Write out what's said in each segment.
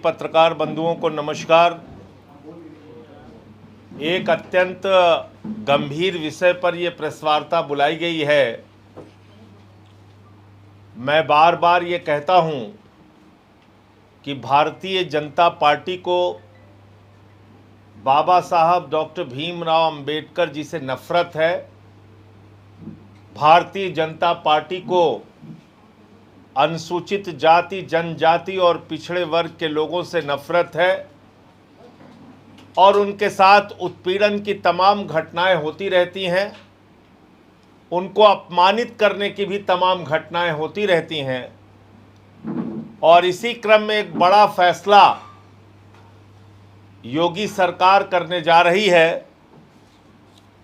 पत्रकार बंधुओं को नमस्कार। एक अत्यंत गंभीर विषय पर यह प्रेस वार्ता बुलाई गई है। मैं बार बार ये कहता हूं कि भारतीय जनता पार्टी को बाबा साहब डॉक्टर भीमराव अंबेडकर जी से नफरत है। भारतीय जनता पार्टी को अनुसूचित जाति, जनजाति और पिछड़े वर्ग के लोगों से नफरत है और उनके साथ उत्पीड़न की तमाम घटनाएं होती रहती हैं। उनको अपमानित करने की भी तमाम घटनाएं होती रहती हैं और इसी क्रम में एक बड़ा फैसला योगी सरकार करने जा रही है,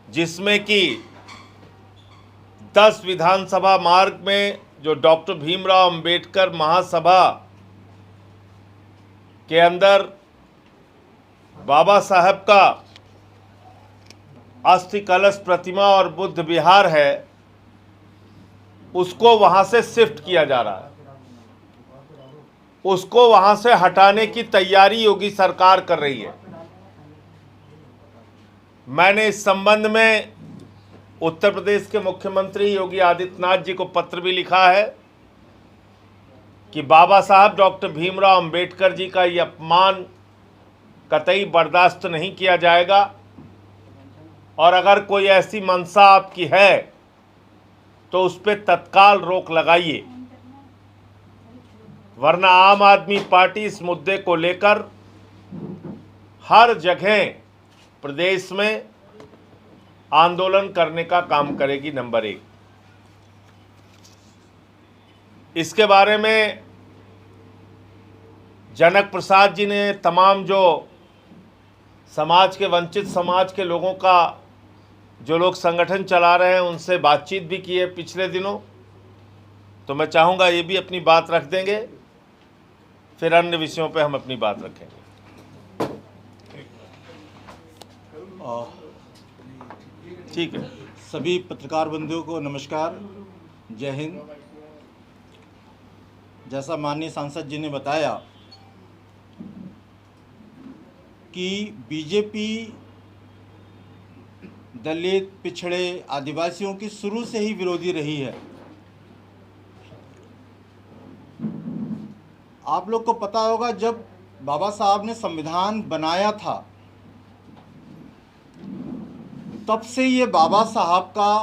जिसमें कि 10 विधानसभा मार्ग में जो डॉक्टर भीमराव अंबेडकर महासभा के अंदर बाबा साहब का अस्थि कलश प्रतिमा और बुद्ध विहार है, उसको वहां से शिफ्ट किया जा रहा है। उसको वहां से हटाने की तैयारी योगी सरकार कर रही है। मैंने इस संबंध में उत्तर प्रदेश के मुख्यमंत्री योगी आदित्यनाथ जी को पत्र भी लिखा है कि बाबा साहब डॉक्टर भीमराव अंबेडकर जी का ये अपमान कतई बर्दाश्त नहीं किया जाएगा और अगर कोई ऐसी मंशा आपकी है तो उस पर तत्काल रोक लगाइए, वरना आम आदमी पार्टी इस मुद्दे को लेकर हर जगह प्रदेश में आंदोलन करने का काम करेगी। नंबर 1। इसके बारे में जनक प्रसाद जी ने तमाम जो समाज के वंचित समाज के लोगों का जो लोग संगठन चला रहे हैं उनसे बातचीत भी की है पिछले दिनों, तो मैं चाहूँगा ये भी अपनी बात रख देंगे, फिर अन्य विषयों पे हम अपनी बात रखेंगे। ठीक है। सभी पत्रकार बंधुओं को नमस्कार, जय हिंद। जैसा माननीय सांसद जी ने बताया कि बीजेपी दलित, पिछड़े, आदिवासियों की शुरू से ही विरोधी रही है। आप लोग को पता होगा, जब बाबा साहब ने संविधान बनाया था तब से ये बाबा साहब का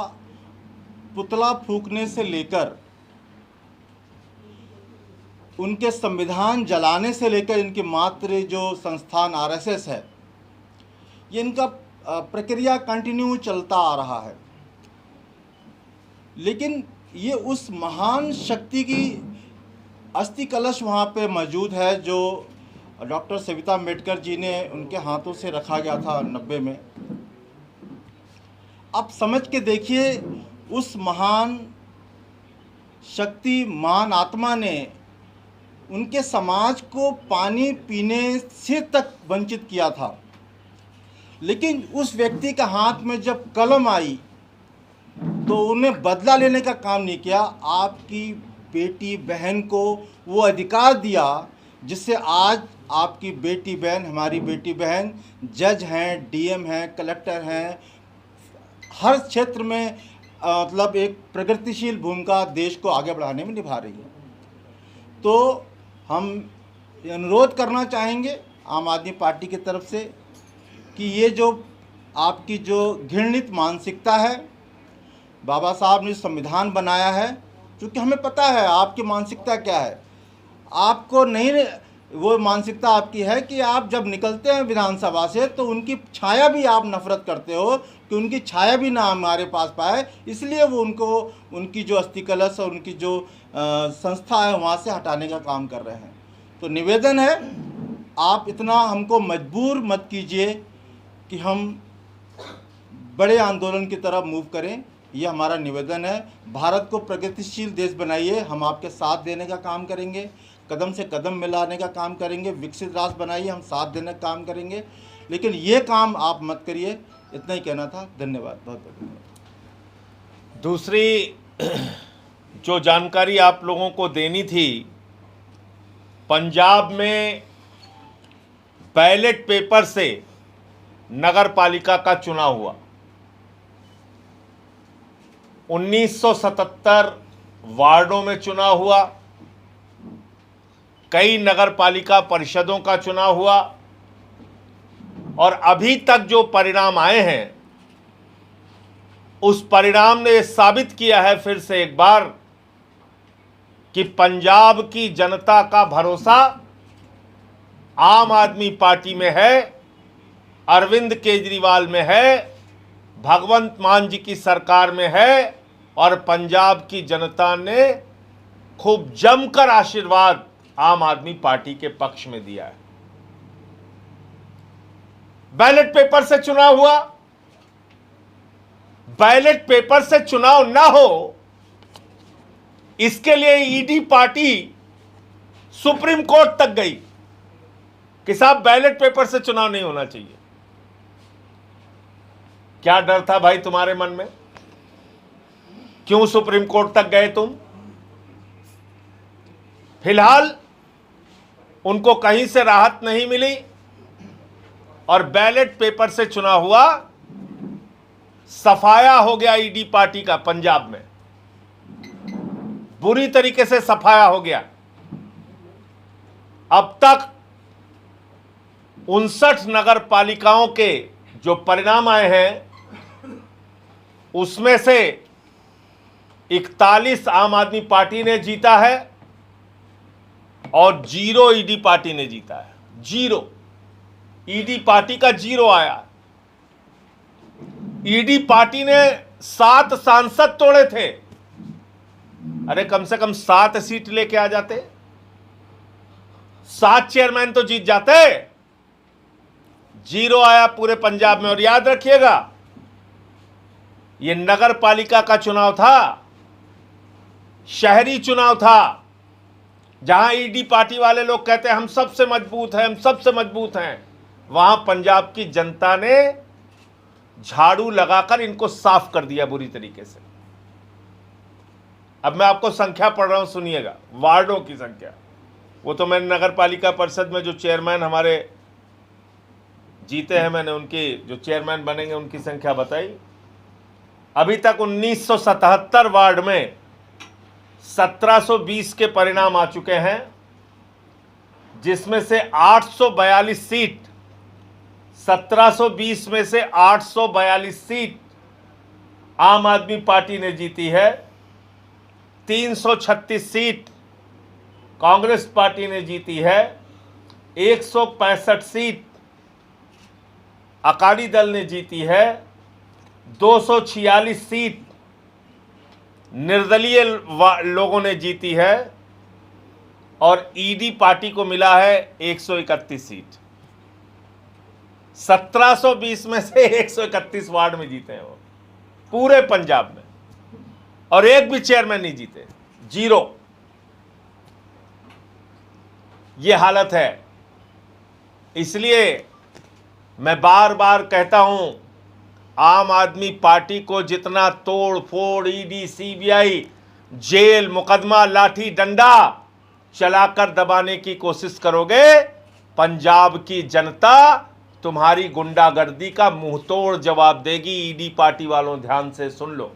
पुतला फूंकने से लेकर उनके संविधान जलाने से लेकर इनके मात्र जो संस्थान आरएसएस है, ये इनका प्रक्रिया कंटिन्यू चलता आ रहा है। लेकिन ये उस महान शक्ति की अस्थि कलश वहाँ पे मौजूद है जो डॉक्टर सविता अम्बेडकर जी ने उनके हाथों से रखा गया था 90 में। आप समझ के देखिए, उस महान शक्ति, महान आत्मा ने उनके समाज को पानी पीने से तक वंचित किया था। लेकिन उस व्यक्ति के हाथ में जब कलम आई तो उन्हें बदला लेने का काम नहीं किया। आपकी बेटी बहन को वो अधिकार दिया जिससे आज आपकी बेटी बहन, हमारी बेटी बहन जज हैं, डीएम हैं, कलेक्टर हैं, हर क्षेत्र में मतलब एक प्रगतिशील भूमिका देश को आगे बढ़ाने में निभा रही है। तो हम अनुरोध करना चाहेंगे आम आदमी पार्टी की तरफ से कि ये जो आपकी जो घृणित मानसिकता है, बाबा साहब ने संविधान बनाया है, क्योंकि हमें पता है आपकी मानसिकता क्या है। आपको नहीं, वो मानसिकता आपकी है कि आप जब निकलते हैं विधानसभा से तो उनकी छाया भी आप नफरत करते हो कि उनकी छाया भी ना हमारे पास पाए, इसलिए वो उनको उनकी जो अस्थि कलश और उनकी जो संस्था है वहाँ से हटाने का काम कर रहे हैं। तो निवेदन है, आप इतना हमको मजबूर मत कीजिए कि हम बड़े आंदोलन की तरफ मूव करें। ये हमारा निवेदन है। भारत को प्रगतिशील देश बनाइए, हम आपके साथ देने का काम करेंगे, कदम से कदम मिलाने का काम करेंगे। विकसित राष्ट्र बनाइए, हम साथ देने का काम करेंगे, लेकिन ये काम आप मत करिए। इतना ही कहना था। धन्यवाद, बहुत बहुत धन्यवाद। दूसरी जो जानकारी आप लोगों को देनी थी, पंजाब में बैलेट पेपर से नगर पालिका का चुनाव हुआ। 1977 वार्डों में चुनाव हुआ, कई नगर पालिका परिषदों का चुनाव हुआ, और अभी तक जो परिणाम आए हैं उस परिणाम ने साबित किया है फिर से एक बार कि पंजाब की जनता का भरोसा आम आदमी पार्टी में है, अरविंद केजरीवाल में है, भगवंत मान जी की सरकार में है, और पंजाब की जनता ने खूब जमकर आशीर्वाद आम आदमी पार्टी के पक्ष में दिया है। बैलेट पेपर से चुनाव हुआ, बैलेट पेपर से चुनाव ना हो इसके लिए ईडी पार्टी सुप्रीम कोर्ट तक गई कि साहब बैलेट पेपर से चुनाव नहीं होना चाहिए। क्या डर था भाई तुम्हारे मन में? क्यों सुप्रीम कोर्ट तक गए तुम? फिलहाल उनको कहीं से राहत नहीं मिली और बैलेट पेपर से चुनाव हुआ, सफाया हो गया ईडी पार्टी का पंजाब में, बुरी तरीके से सफाया हो गया। अब तक 59 नगर पालिकाओं के जो परिणाम आए हैं उसमें से 41 आम आदमी पार्टी ने जीता है और 0 ईडी पार्टी ने जीता है। 0 ईडी पार्टी का 0 आया। ईडी पार्टी ने 7 सांसद तोड़े थे। अरे कम से कम 7 सीट लेके आ जाते, 7 चेयरमैन तो जीत जाते। 0 आया पूरे पंजाब में। और याद रखिएगा, यह नगर पालिका का चुनाव था, शहरी चुनाव था, जहां ईडी पार्टी वाले लोग कहते हैं हम सबसे मजबूत हैं, हम सबसे मजबूत हैं। वहां पंजाब की जनता ने झाड़ू लगाकर इनको साफ कर दिया बुरी तरीके से। अब मैं आपको संख्या पढ़ रहा हूं, सुनिएगा, वार्डों की संख्या। वो तो मैंने नगर पालिका परिषद में जो चेयरमैन हमारे जीते हैं, मैंने उनकी जो चेयरमैन बनेंगे उनकी संख्या बताई। अभी तक 1977 वार्ड में 1720 के परिणाम आ चुके हैं, जिसमें से 842 सीट, 1720 में से 842 सीट आम आदमी पार्टी ने जीती है। 336 सीट कांग्रेस पार्टी ने जीती है। 165 सीट अकाली दल ने जीती है। 246 सीट निर्दलीय लोगों ने जीती है और ईडी पार्टी को मिला है 131 सीट। 1720 में से 131 वार्ड में जीते हैं वो पूरे पंजाब में, और एक भी चेयरमैन नहीं जीते। 0। ये हालत है। इसलिए मैं बार बार कहता हूं, आम आदमी पार्टी को जितना तोड़ फोड़, ईडी, सीबीआई, जेल, मुकदमा, लाठी डंडा चलाकर दबाने की कोशिश करोगे, पंजाब की जनता तुम्हारी गुंडागर्दी का मुंहतोड़ जवाब देगी। ईडी पार्टी वालों ध्यान से सुन लो,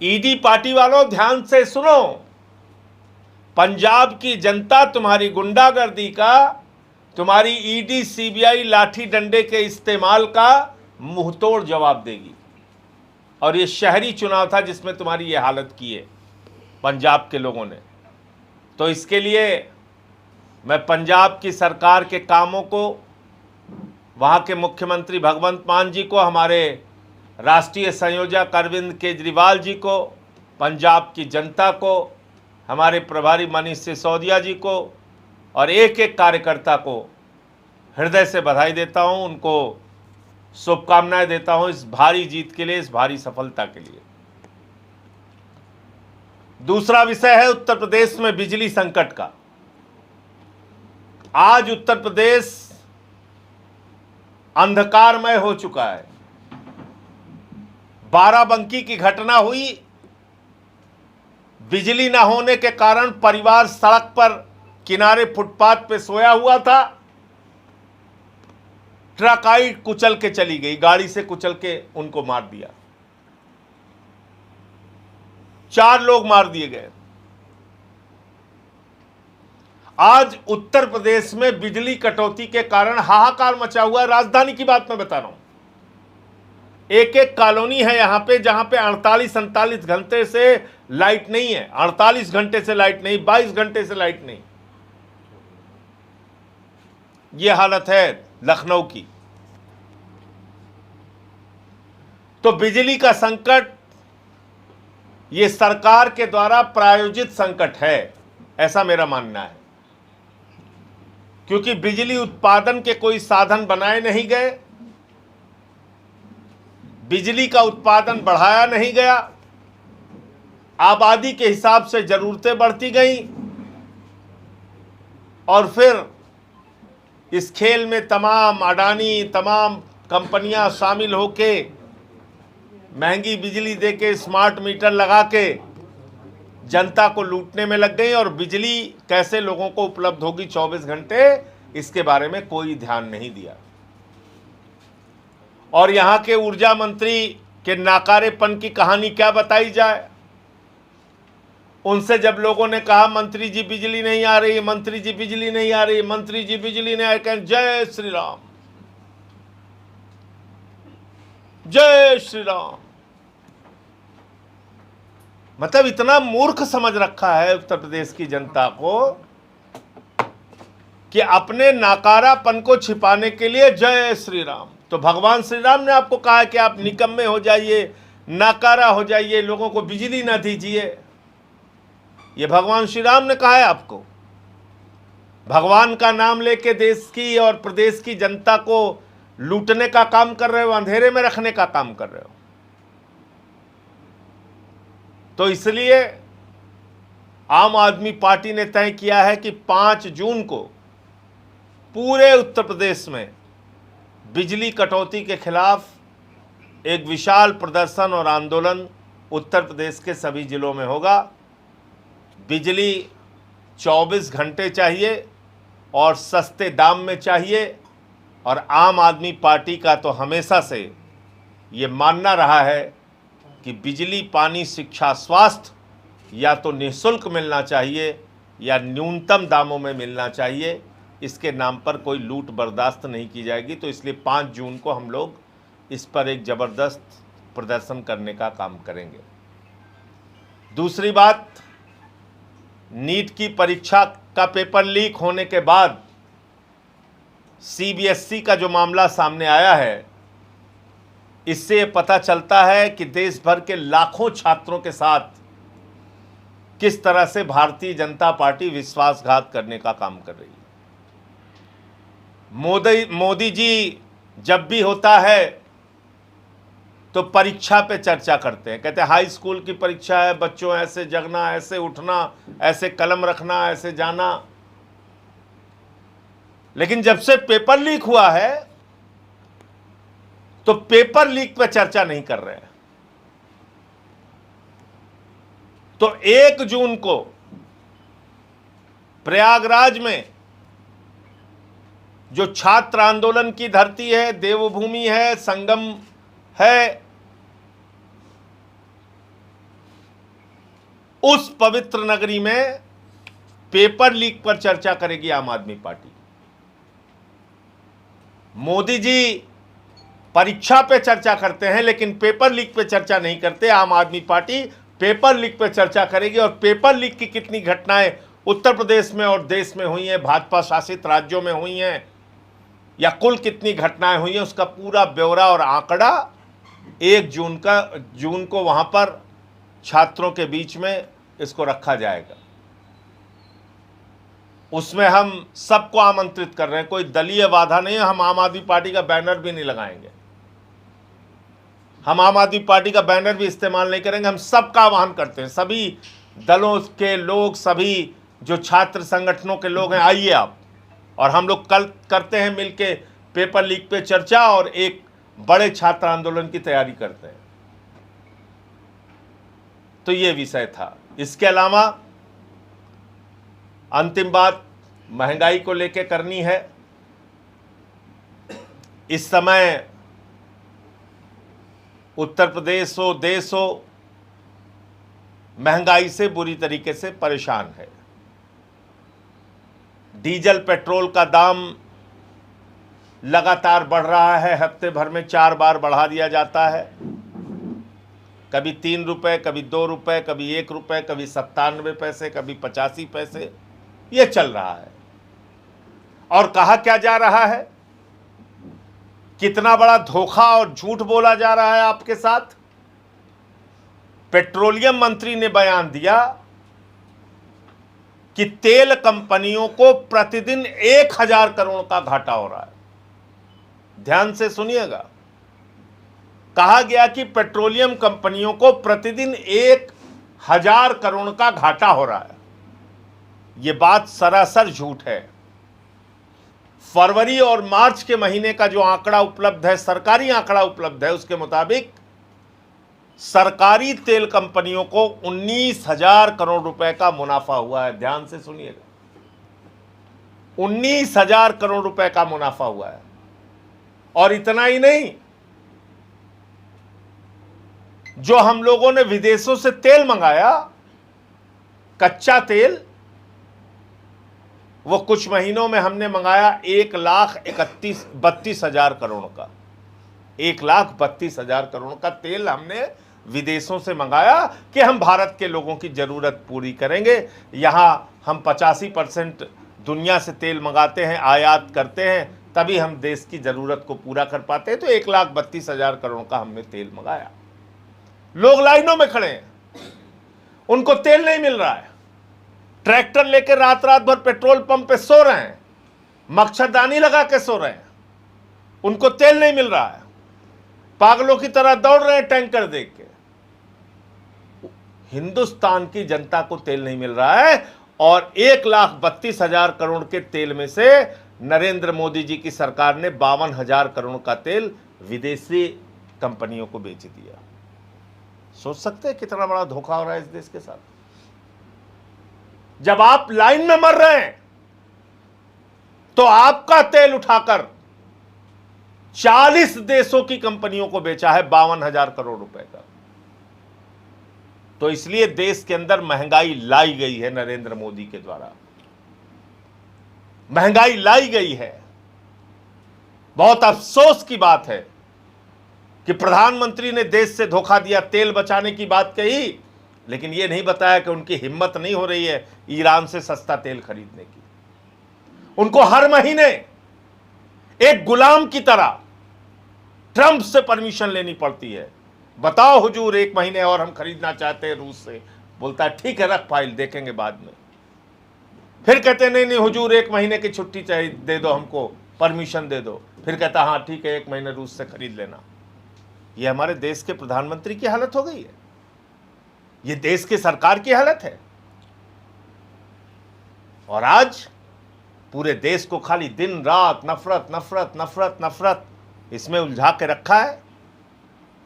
ईडी पार्टी वालों ध्यान से सुनो। पंजाब की जनता तुम्हारी गुंडागर्दी का, तुम्हारी ईडी, सीबीआई, लाठी डंडे के इस्तेमाल का मुंहतोड़ जवाब देगी। और ये शहरी चुनाव था जिसमें तुम्हारी ये हालत की है पंजाब के लोगों ने। तो इसके लिए मैं पंजाब की सरकार के कामों को, वहाँ के मुख्यमंत्री भगवंत मान जी को, हमारे राष्ट्रीय संयोजक अरविंद केजरीवाल जी को, पंजाब की जनता को, हमारे प्रभारी मनीष सिसोदिया जी को और एक एक कार्यकर्ता को हृदय से बधाई देता हूँ, उनको शुभकामनाएं देता हूँ इस भारी जीत के लिए, इस भारी सफलता के लिए। दूसरा विषय है उत्तर प्रदेश में बिजली संकट का। आज उत्तर प्रदेश अंधकारमय हो चुका है। बाराबंकी की घटना हुई, बिजली न होने के कारण परिवार सड़क पर किनारे फुटपाथ पे सोया हुआ था। ट्रक आई, कुचल के चली गई, गाड़ी से कुचल के उनको मार दिया, 4 लोग मार दिए गए। आज उत्तर प्रदेश में बिजली कटौती के कारण हाहाकार मचा हुआ है। राजधानी की बात मैं बता रहा हूं, एक एक कॉलोनी है यहां पे जहां पे 48-49 घंटे से लाइट नहीं है, 48 घंटे से लाइट नहीं, 22 घंटे से लाइट नहीं। यह हालत है लखनऊ की। तो बिजली का संकट यह सरकार के द्वारा प्रायोजित संकट है, ऐसा मेरा मानना है, क्योंकि बिजली उत्पादन के कोई साधन बनाए नहीं गए, बिजली का उत्पादन बढ़ाया नहीं गया, आबादी के हिसाब से जरूरतें बढ़ती गईं, और फिर इस खेल में तमाम अडानी, तमाम कंपनियां शामिल होके महंगी बिजली देके, स्मार्ट मीटर लगा के जनता को लूटने में लग गई, और बिजली कैसे लोगों को उपलब्ध होगी 24 घंटे, इसके बारे में कोई ध्यान नहीं दिया। और यहां के ऊर्जा मंत्री के नाकारेपन की कहानी क्या बताई जाए। उनसे जब लोगों ने कहा मंत्री जी बिजली नहीं आ रही, मंत्री जी बिजली नहीं आ रही, मंत्री जी बिजली नहीं आ रही, कहें जय श्री राम, जय श्री राम। मतलब इतना मूर्ख समझ रखा है उत्तर प्रदेश की जनता को कि अपने नाकारापन को छिपाने के लिए जय श्री राम। तो भगवान श्री राम ने आपको कहा कि आप निकम्मे हो जाइए, नाकारा हो जाइए, लोगों को बिजली ना दीजिए। ये भगवान श्री राम ने कहा है आपको। भगवान का नाम लेके देश की और प्रदेश की जनता को लूटने का काम कर रहे हो, अंधेरे में रखने का काम कर रहे हो। तो इसलिए आम आदमी पार्टी ने तय किया है कि 5 जून को पूरे उत्तर प्रदेश में बिजली कटौती के खिलाफ एक विशाल प्रदर्शन और आंदोलन उत्तर प्रदेश के सभी जिलों में होगा। बिजली 24 घंटे चाहिए और सस्ते दाम में चाहिए, और आम आदमी पार्टी का तो हमेशा से ये मानना रहा है कि बिजली, पानी, शिक्षा, स्वास्थ्य या तो निःशुल्क मिलना चाहिए या न्यूनतम दामों में मिलना चाहिए। इसके नाम पर कोई लूट बर्दाश्त नहीं की जाएगी। तो इसलिए 5 जून को हम लोग इस पर एक ज़बरदस्त प्रदर्शन करने का काम करेंगे। दूसरी बात, नीट की परीक्षा का पेपर लीक होने के बाद सीबीएसई का जो मामला सामने आया है, इससे ये पता चलता है कि देश भर के लाखों छात्रों के साथ किस तरह से भारतीय जनता पार्टी विश्वासघात करने का काम कर रही है। मोदी जी जब भी होता है तो परीक्षा पे चर्चा करते हैं, कहते हैं हाई स्कूल की परीक्षा है, बच्चों ऐसे जगना, ऐसे उठना, ऐसे कलम रखना, ऐसे जाना। लेकिन जब से पेपर लीक हुआ है तो पेपर लीक पे चर्चा नहीं कर रहे हैं। तो 1 जून को प्रयागराज में जो छात्र आंदोलन की धरती है, देवभूमि है, संगम है, उस पवित्र नगरी में पेपर लीक पर चर्चा करेगी आम आदमी पार्टी। मोदी जी परीक्षा पे चर्चा करते हैं लेकिन पेपर लीक पे चर्चा नहीं करते। आम आदमी पार्टी पेपर लीक पे चर्चा करेगी, और पेपर लीक की कितनी घटनाएं उत्तर प्रदेश में और देश में हुई हैं, भाजपा शासित राज्यों में हुई हैं, या कुल कितनी घटनाएं हुई हैं, उसका पूरा ब्यौरा और आंकड़ा 1 जून को वहां पर छात्रों के बीच में इसको रखा जाएगा। उसमें हम सबको आमंत्रित कर रहे हैं, कोई दलीय बाधा नहीं है। हम आम आदमी पार्टी का बैनर भी नहीं लगाएंगे, हम आम आदमी पार्टी का बैनर भी इस्तेमाल नहीं करेंगे। हम सबका आह्वान करते हैं, सभी दलों के लोग, सभी जो छात्र संगठनों के लोग हैं, आइए आप, और हम लोग कल करते हैं मिलके पेपर लीक पे चर्चा और एक बड़े छात्र आंदोलन की तैयारी करते हैं। तो ये विषय था। इसके अलावा अंतिम बात महंगाई को लेकर करनी है। इस समय उत्तर प्रदेश हो, देश हो, महंगाई से बुरी तरीके से परेशान है। डीजल पेट्रोल का दाम लगातार बढ़ रहा है, हफ्ते भर में 4 बार बढ़ा दिया जाता है। कभी 3 रुपए, कभी 2 रुपए, कभी 1 रुपए, कभी 97 पैसे, कभी 85 पैसे, ये चल रहा है। और कहा क्या जा रहा है, कितना बड़ा धोखा और झूठ बोला जा रहा है आपके साथ। पेट्रोलियम मंत्री ने बयान दिया कि तेल कंपनियों को प्रतिदिन 1000 करोड़ का घाटा हो रहा है। ध्यान से सुनिएगा, कहा गया कि पेट्रोलियम कंपनियों को प्रतिदिन 1000 करोड़ का घाटा हो रहा है। यह बात सरासर झूठ है। फरवरी और मार्च के महीने का जो आंकड़ा उपलब्ध है, सरकारी आंकड़ा उपलब्ध है, उसके मुताबिक सरकारी तेल कंपनियों को 19,000 करोड़ रुपए का मुनाफा हुआ है। ध्यान से सुनिएगा, 19,000 करोड़ रुपए का मुनाफा हुआ है। और इतना ही नहीं, जो हम लोगों ने विदेशों से तेल मंगाया, कच्चा तेल, वो कुछ महीनों में हमने मंगाया 1,32,000 करोड़ का। 1,32,000 करोड़ का तेल हमने विदेशों से मंगाया कि हम भारत के लोगों की जरूरत पूरी करेंगे। यहां हम 85% दुनिया से तेल मंगाते हैं, आयात करते हैं, तभी हम देश की जरूरत को पूरा कर पाते हैं। तो 1,32,000 करोड़ का हमने तेल मंगाया। लोग लाइनों में खड़े हैं, उनको तेल नहीं मिल रहा है। ट्रैक्टर लेकर रात रात भर पेट्रोल पंप पे सो रहे हैं, मच्छरदानी लगा के सो रहे हैं, उनको तेल नहीं मिल रहा है। पागलों की तरह दौड़ रहे हैं टैंकर देख के। हिंदुस्तान की जनता को तेल नहीं मिल रहा है। और 1,32,000 करोड़ के तेल में से नरेंद्र मोदी जी की सरकार ने 52,000 करोड़ का तेल विदेशी कंपनियों को बेच दिया। सोच सकते हैं कितना बड़ा धोखा हो रहा है इस देश के साथ। जब आप लाइन में मर रहे हैं तो आपका तेल उठाकर 40 देशों की कंपनियों को बेचा है 52,000 करोड़ रुपए का। तो इसलिए देश के अंदर महंगाई लाई गई है, नरेंद्र मोदी के द्वारा महंगाई लाई गई है। बहुत अफसोस की बात है कि प्रधानमंत्री ने देश से धोखा दिया, तेल बचाने की बात कही, लेकिन यह नहीं बताया कि उनकी हिम्मत नहीं हो रही है ईरान से सस्ता तेल खरीदने की। उनको हर महीने एक गुलाम की तरह ट्रंप से परमिशन लेनी पड़ती है। बताओ हुजूर, 1 महीने और हम खरीदना चाहते हैं रूस से। बोलता है ठीक है, रख फाइल, देखेंगे बाद में। फिर कहते हैं नहीं हुजूर, 1 महीने की छुट्टी चाहिए, दे दो हमको, परमिशन दे दो। फिर कहता हाँ ठीक है, 1 महीने रूस से खरीद लेना। यह हमारे देश के प्रधानमंत्री की हालत हो गई है, यह देश की सरकार की हालत है। और आज पूरे देश को खाली दिन रात नफरत नफरत नफरत नफरत इसमें उलझा के रखा है।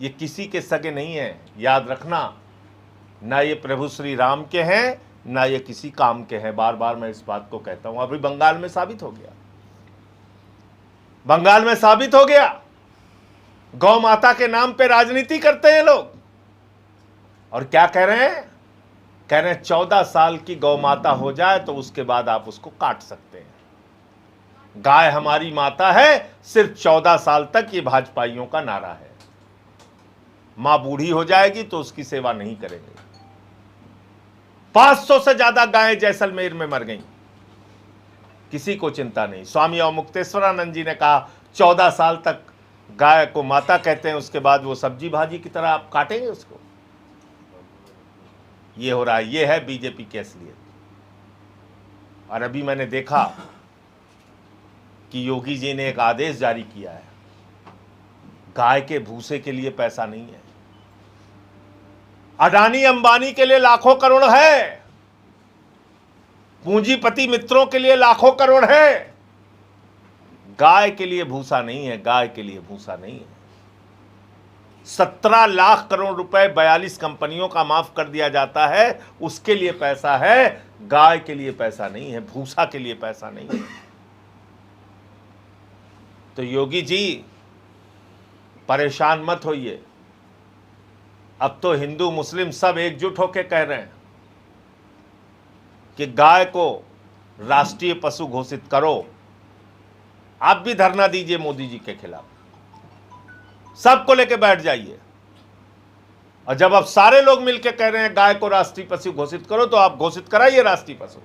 ये किसी के सगे नहीं है, याद रखना। ना ये प्रभु श्री राम के हैं, ना ये किसी काम के हैं। बार बार मैं इस बात को कहता हूं। अभी बंगाल में साबित हो गया, बंगाल में साबित हो गया। गौ माता के नाम पे राजनीति करते हैं लोग। और क्या कह रहे हैं? कह रहे हैं 14 साल की गौ माता हो जाए तो उसके बाद आप उसको काट सकते हैं। गाय हमारी माता है, सिर्फ 14 साल तक ये भाजपाइयों का नारा है। मां बूढ़ी हो जाएगी तो उसकी सेवा नहीं करेंगे। 500 से ज्यादा गायें जैसलमेर में मर गईं, किसी को चिंता नहीं। स्वामी अवमुक्तेश्वरानंद जी ने कहा 14 साल तक गाय को माता कहते हैं, उसके बाद वो सब्जी भाजी की तरह आप काटेंगे उसको। ये हो रहा है, ये है बीजेपी की असलियत। और अभी मैंने देखा कि योगी जी ने एक आदेश जारी किया है, गाय के भूसे के लिए पैसा नहीं है। अडानी अंबानी के लिए लाखों करोड़ है, पूंजीपति मित्रों के लिए लाखों करोड़ है। गाय के लिए भूसा नहीं है, गाय के लिए भूसा नहीं है। 17 लाख करोड़ रुपए 42 कंपनियों का माफ कर दिया जाता है, उसके लिए पैसा है। गाय के लिए पैसा नहीं है, भूसा के लिए पैसा नहीं है। तो योगी जी परेशान मत होइए। अब तो हिंदू मुस्लिम सब एकजुट होकर कह रहे हैं कि गाय को राष्ट्रीय पशु घोषित करो। आप भी धरना दीजिए मोदी जी के खिलाफ, सबको लेके बैठ जाइए। और जब अब सारे लोग मिलकर कह रहे हैं गाय को राष्ट्रीय पशु घोषित करो, तो आप घोषित कराइए राष्ट्रीय पशु।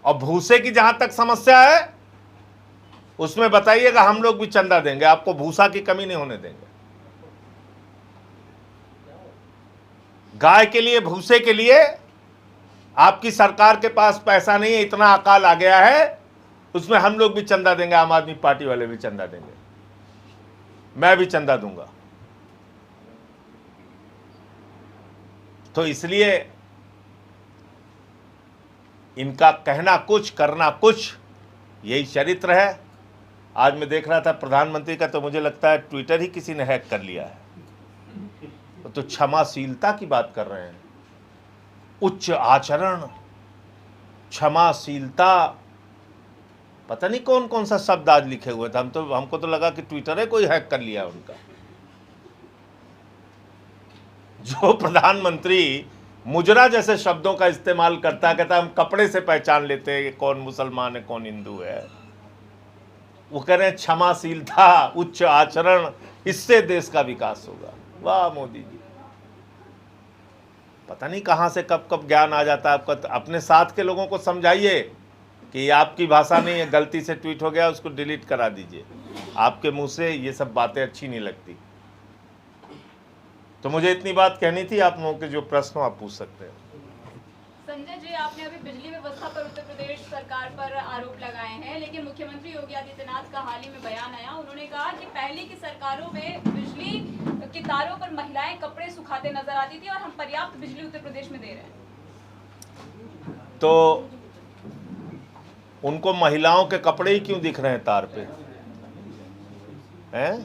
और भूसे की जहां तक समस्या है, उसमें बताइएगा, हम लोग भी चंदा देंगे, आपको भूसा की कमी नहीं होने देंगे। गाय के लिए, भूसे के लिए आपकी सरकार के पास पैसा नहीं है, इतना अकाल आ गया है, उसमें हम लोग भी चंदा देंगे, आम आदमी पार्टी वाले भी चंदा देंगे, मैं भी चंदा दूंगा। तो इसलिए इनका कहना कुछ, करना कुछ, यही चरित्र है। आज मैं देख रहा था प्रधानमंत्री का, तो मुझे लगता है ट्विटर ही किसी ने हैक कर लिया है। तो क्षमाशीलता की बात कर रहे हैं, उच्च आचरण, क्षमाशीलता, पता नहीं कौन कौन सा शब्द आज लिखे हुए थे। हमको तो लगा कि ट्विटर है कोई हैक कर लिया उनका। जो प्रधानमंत्री मुजरा जैसे शब्दों का इस्तेमाल करता है, कहता है हम कपड़े से पहचान लेते हैं कि कौन मुसलमान है कौन हिंदू है। वो कह रहे हैं क्षमाशीलता, उच्च आचरण, इससे देश का विकास होगा। वाह मोदी जी, पता नहीं कहां से कब कब ज्ञान आ जाता है आपका। अपने साथ के लोगों को समझाइए कि ये आपकी भाषा नहीं है, गलती से ट्वीट हो गया, उसको डिलीट करा दीजिए। आपके मुंह से ये सब बातें अच्छी नहीं लगती। तो मुझे इतनी बात कहनी थी। आप लोगों के जो प्रश्न हो आप पूछ सकते हैं। संजय जी, आपने अभी बिजली व्यवस्था पर उत्तर प्रदेश सरकार पर आरोप लगाए हैं, लेकिन मुख्यमंत्री योगी आदित्यनाथ का हाल ही में बयान आया। उन्होंने कहा कि पहले की सरकारों में बिजली की तारों पर महिलाएं कपड़े सुखाते नजर आती थी और हम पर्याप्त बिजली उत्तर प्रदेश में दे रहे हैं। तो उनको महिलाओं के कपड़े ही क्यों दिख रहे हैं तार पे? हैं?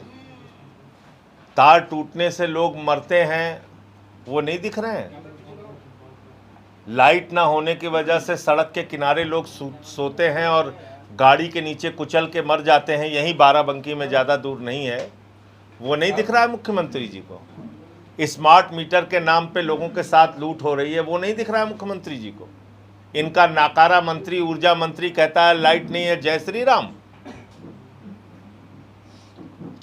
तार टूटने से लोग मरते हैं, वो नहीं दिख रहे हैं? लाइट ना होने की वजह से सड़क के किनारे लोग सोते हैं और गाड़ी के नीचे कुचल के मर जाते हैं, यहीं बाराबंकी में, ज़्यादा दूर नहीं है। वो नहीं दिख रहा है मुख्यमंत्री जी को? स्मार्ट मीटर के नाम पे लोगों के साथ लूट हो रही है, वो नहीं दिख रहा है मुख्यमंत्री जी को? इनका नाकारा मंत्री, ऊर्जा मंत्री कहता है लाइट नहीं है, जय श्री राम।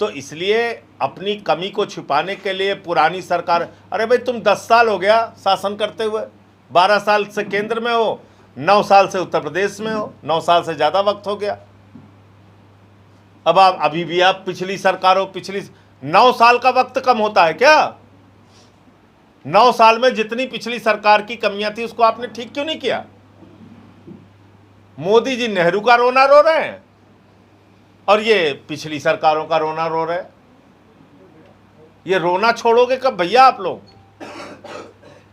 तो इसलिए अपनी कमी को छुपाने के लिए पुरानी सरकार, अरे भाई तुम 10 साल हो गया शासन करते हुए, 12 साल से केंद्र में हो, 9 साल से उत्तर प्रदेश में हो, 9 साल से ज़्यादा वक्त हो गया। अब आप अभी भी आप पिछली सरकारों, 9 साल का वक्त कम होता है क्या? 9 साल में जितनी पिछली सरकार की कमियां थी उसको आपने ठीक क्यों नहीं किया? मोदी जी नेहरू का रोना रो रहे हैं और ये पिछली सरकारों का रोना रो रहे हैं। ये रोना छोड़ोगे कब भैया आप लोग?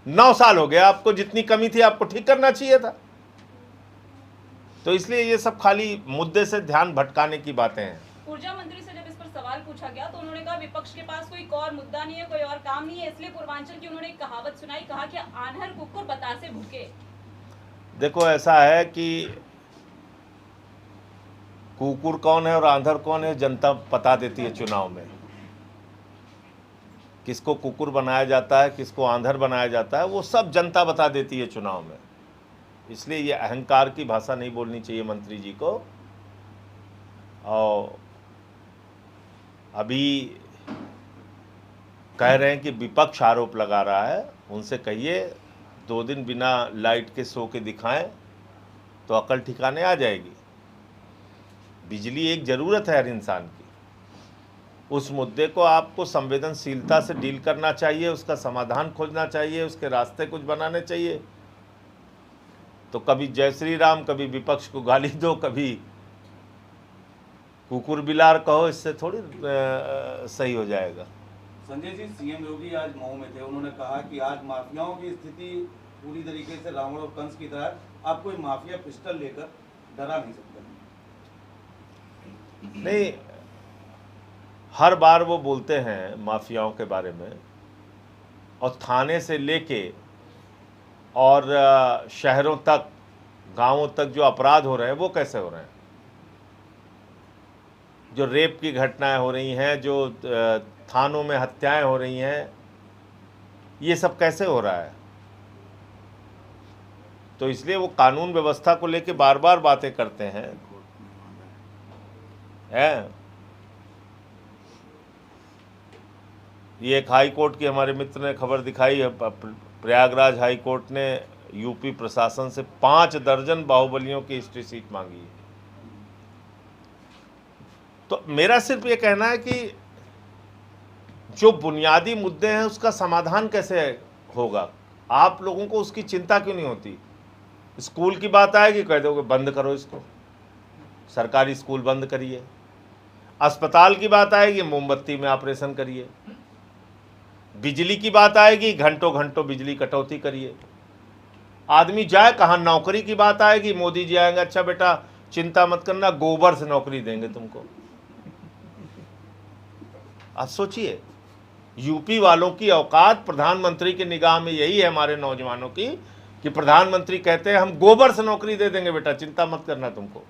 9 साल हो गया, आपको जितनी कमी थी आपको ठीक करना चाहिए था। तो इसलिए ये सब खाली मुद्दे से ध्यान भटकाने की बातें हैं। ऊर्जा मंत्री से जब इस पर सवाल पूछा गया तो उन्होंने कहा विपक्ष के पास कोई और मुद्दा नहीं है, कोई और काम नहीं है, इसलिए पूर्वांचल की उन्होंने एक कहावत सुनाई, कहा कि आन्हर कुकुर बतासे भूखे। देखो ऐसा है कि कुकुर कौन है और आंधर कौन है जनता बता देती है चुनाव में। किसको कुकुर बनाया जाता है, किसको आंधर बनाया जाता है, वो सब जनता बता देती है चुनाव में। इसलिए ये अहंकार की भाषा नहीं बोलनी चाहिए मंत्री जी को। और अभी कह रहे हैं कि विपक्ष आरोप लगा रहा है, उनसे कहिए 2 दिन बिना लाइट के सो के दिखाएं तो अकल ठिकाने आ जाएगी। बिजली एक ज़रूरत है हर इंसान की। उस मुद्दे को आपको संवेदनशीलता से डील करना चाहिए, उसका समाधान खोजना चाहिए, उसके रास्ते कुछ बनाने चाहिए। तो कभी जय श्री राम, कभी विपक्ष को गाली दो, कभी कुकुर बिलार कहो, इससे थोड़ी सही हो जाएगा। संजय जी, सीएम योगी आज मऊ में थे, उन्होंने कहा कि आज माफियाओं की स्थिति पूरी तरीके से रावण और कंस की तरह, आप कोई माफिया पिस्टल लेकर डरा नहीं सकते। नहीं, हर बार वो बोलते हैं माफियाओं के बारे में, और थाने से लेके और शहरों तक, गांवों तक जो अपराध हो रहे हैं वो कैसे हो रहे हैं? जो रेप की घटनाएं हो रही हैं, जो थानों में हत्याएं हो रही हैं, ये सब कैसे हो रहा है? तो इसलिए वो कानून व्यवस्था को लेके बार बार बातें करते हैं। ये एक हाई कोर्ट की हमारे मित्र ने खबर दिखाई है, प्रयागराज हाई कोर्ट ने यूपी प्रशासन से 5 दर्जन बाहुबलियों की हिस्ट्री सीट मांगी है। तो मेरा सिर्फ ये कहना है कि जो बुनियादी मुद्दे हैं उसका समाधान कैसे होगा, आप लोगों को उसकी चिंता क्यों नहीं होती? स्कूल की बात आएगी, कह दोगे बंद करो इसको, सरकारी स्कूल बंद करिए। अस्पताल की बात आएगी, मोमबत्ती में ऑपरेशन करिए। बिजली की बात आएगी, घंटों घंटों बिजली कटौती करिए। आदमी जाए कहाँ, नौकरी की बात आएगी, मोदी जी आएंगे, अच्छा बेटा चिंता मत करना, गोबर से नौकरी देंगे तुमको। आप सोचिए, यूपी वालों की औकात प्रधानमंत्री की निगाह में यही है, हमारे नौजवानों की, कि प्रधानमंत्री कहते हैं हम गोबर से नौकरी दे देंगे बेटा, चिंता मत करना तुमको।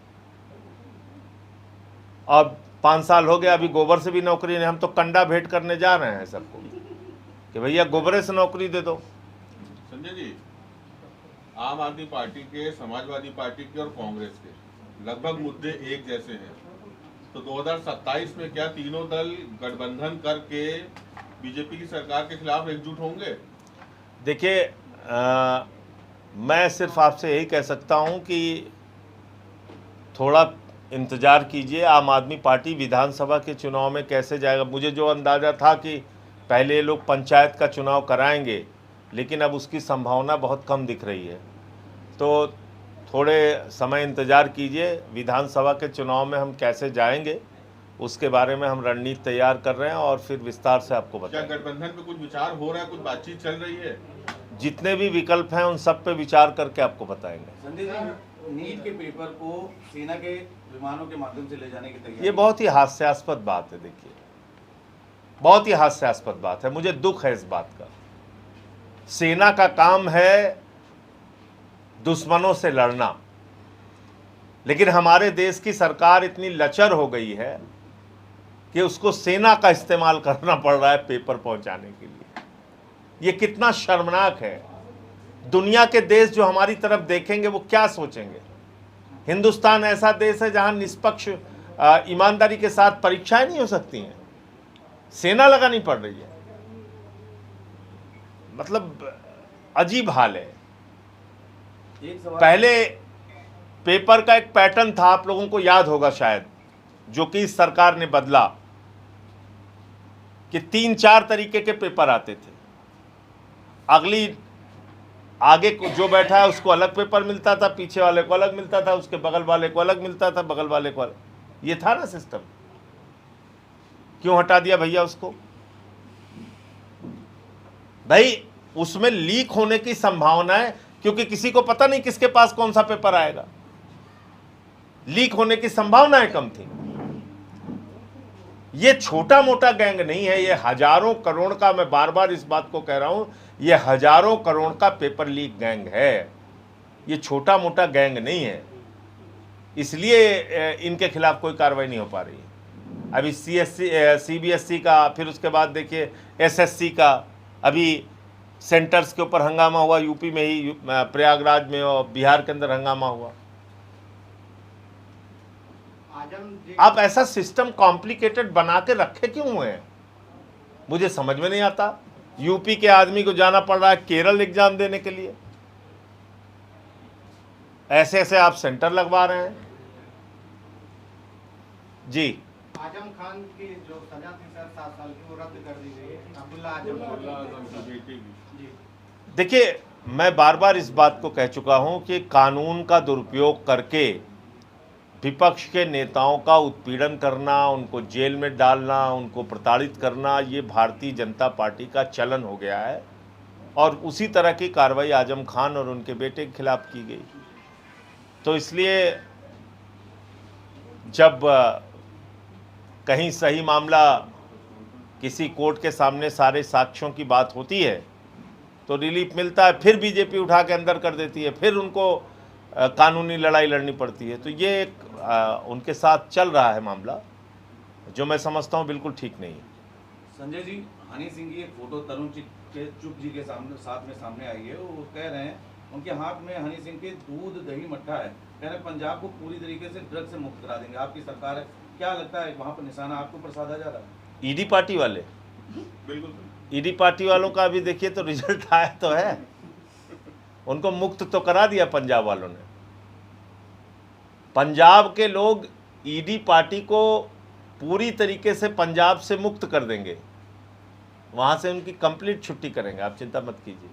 अब 5 साल हो गया, अभी गोबर से भी नौकरी नहीं। हम तो कंडा भेंट करने जा रहे हैं सबको कि भैया गोबरे से नौकरी दे दो। संजय जी, आम आदमी पार्टी के, समाजवादी पार्टी के और कांग्रेस के लगभग मुद्दे एक जैसे हैं, तो 2027 में क्या तीनों दल गठबंधन करके बीजेपी की सरकार के खिलाफ एकजुट होंगे? देखिए, मैं सिर्फ आपसे यही कह सकता हूं कि थोड़ा इंतज़ार कीजिए। आम आदमी पार्टी विधानसभा के चुनाव में कैसे जाएगा, मुझे जो अंदाज़ा था कि पहले ये लोग पंचायत का चुनाव कराएंगे, लेकिन अब उसकी संभावना बहुत कम दिख रही है। तो थोड़े समय इंतज़ार कीजिए, विधानसभा के चुनाव में हम कैसे जाएंगे उसके बारे में हम रणनीति तैयार कर रहे हैं और फिर विस्तार से आपको क्या बताएंगे। गठबंधन पे कुछ विचार हो रहा है, कुछ बातचीत चल रही है? जितने भी विकल्प हैं उन सब पे विचार करके आपको बताएंगे। संजय जी, नीट के पेपर को सेना के विमानों के माध्यम से ले जाने की तैयारी, ये बहुत ही हास्यास्पद बात है। देखिए, बहुत ही हास्यास्पद बात है, मुझे दुख है इस बात का। सेना का काम है दुश्मनों से लड़ना, लेकिन हमारे देश की सरकार इतनी लचर हो गई है कि उसको सेना का इस्तेमाल करना पड़ रहा है पेपर पहुंचाने के लिए। ये कितना शर्मनाक है। दुनिया के देश जो हमारी तरफ देखेंगे वो क्या सोचेंगे? हिंदुस्तान ऐसा देश है जहां निष्पक्ष ईमानदारी के साथ परीक्षाएं नहीं हो सकती हैं, सेना लगानी पड़ रही है। मतलब अजीब हाल है। एक सवाल पहले पेपर का एक पैटर्न था, आप लोगों को याद होगा शायद, जो कि इस सरकार ने बदला, कि 3-4 तरीके के पेपर आते थे। अगली आगे को जो बैठा है उसको अलग पेपर मिलता था, पीछे वाले को अलग मिलता था, उसके बगल वाले को अलग मिलता था, बगल वाले को अलग। ये था ना सिस्टम। क्यों हटा दिया भैया उसको? भाई उसमें लीक होने की संभावना है, क्योंकि किसी को पता नहीं किसके पास कौन सा पेपर आएगा। लीक होने की संभावनाएं कम थी। ये छोटा मोटा गैंग नहीं है, ये हजारों करोड़ का, मैं बार बार इस बात को कह रहा हूं, ये हजारों करोड़ का पेपर लीक गैंग है। ये छोटा मोटा गैंग नहीं है, इसलिए इनके खिलाफ कोई कार्रवाई नहीं हो पा रही है। अभी CBSE का, फिर उसके बाद देखिए SSC का, अभी सेंटर्स के ऊपर हंगामा हुआ, यूपी में ही, प्रयागराज में, और बिहार के अंदर हंगामा हुआ। आप ऐसा सिस्टम कॉम्प्लिकेटेड बना के रखे क्यों हुए हैं, मुझे समझ में नहीं आता। यूपी के आदमी को जाना पड़ रहा है केरल एग्जाम देने के लिए, ऐसे ऐसे आप सेंटर लगवा रहे हैं जी। आजम खान की जो सजा थी सर 7 साल की, वो रद्द कर दी गई है। अब्दुल्ला आजम की बेटी भी। जी, देखिए, मैं बार बार इस बात को कह चुका हूं कि कानून का दुरुपयोग करके विपक्ष के नेताओं का उत्पीड़न करना, उनको जेल में डालना, उनको प्रताड़ित करना, ये भारतीय जनता पार्टी का चलन हो गया है। और उसी तरह की कार्रवाई आजम खान और उनके बेटे के खिलाफ की गई। तो इसलिए जब कहीं सही मामला किसी कोर्ट के सामने सारे साक्ष्यों की बात होती है तो रिलीफ मिलता है, फिर बीजेपी उठा के अंदर कर देती है, फिर उनको कानूनी लड़ाई लड़नी पड़ती है। तो ये एक उनके साथ चल रहा है मामला। जो मैं समझता हूँ बिल्कुल ठीक नहीं है। संजय जी, हनी सिंह की एक फोटो तरुण चुग जी के सामने आई है। वो कह रहे हैं उनके हाथ में हनी सिंह के दूध दही मट्ठा है, कह रहे हैं पंजाब को पूरी तरीके से ड्रग से मुक्त करा देंगे, आपकी सरकार है। क्या लगता है वहाँ पर निशाना आपके ऊपर साधा जा रहा है? ईडी पार्टी वाले, बिल्कुल ईडी पार्टी वालों का अभी देखिए तो रिजल्ट आया तो है, उनको मुक्त तो करा दिया पंजाब वालों ने। पंजाब के लोग ईडी पार्टी को पूरी तरीके से पंजाब से मुक्त कर देंगे, वहाँ से उनकी कंप्लीट छुट्टी करेंगे, आप चिंता मत कीजिए।